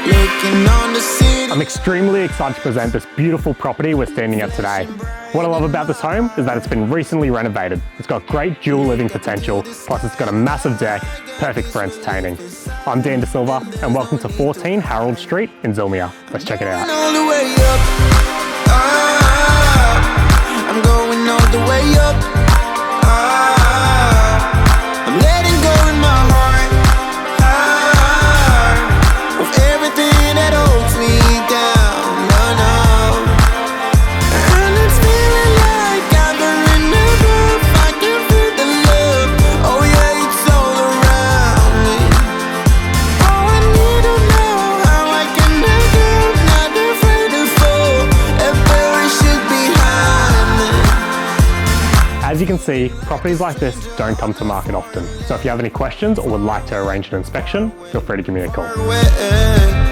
looking on the city. I'm extremely excited to present this beautiful property we're standing at today. What I love about this home is that it's been recently renovated. It's got great dual living potential, plus it's got a massive deck, perfect for entertaining. I'm Dan De Silva, and welcome to 14 Harold Street in Zillmere. Let's check it out. All the way up, I'm going all the way up. I'm letting go in my heart, of everything that holds me down. No, no. And it's feeling like I'm in the roof. I can feel the love. Oh yeah, it's all around me. Oh, I need to know how I can make it. Not afraid to fall and perish it behind me. As you can see, properties like this don't come to market often. So if you have any questions or would like to arrange an inspection, feel free to give me a call. Away.